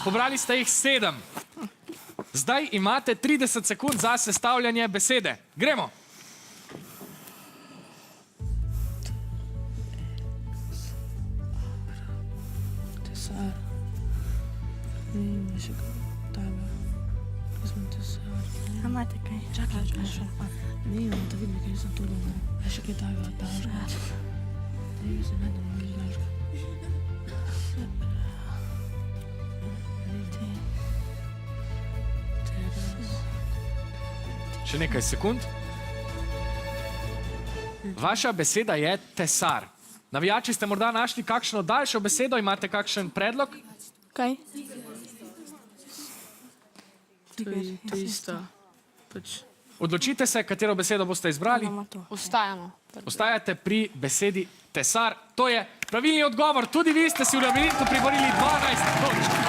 Pobrali ste jih 7. Zdaj imate 30 sekund za sestavljanje besede. Gremo. Tesar. Ne, še tega. Jaz sem tesar. A imate kaj? Čakaj. Ne, imam da vidim, kaj sem to dobro. A še kaj tega, tažga. Ne, se ne da mi tažga. Še nekaj sekund. Vaša beseda je tesar. Navijači ste morda našli kakšno daljšo besedo, imate kakšen predlog? Kaj? To je isto. Odločite se, katero besedo boste izbrali. Ostajamo. Ostajate pri besedi tesar. To je pravilni odgovor. Tudi vi ste si v labirintu priborili 12 točk.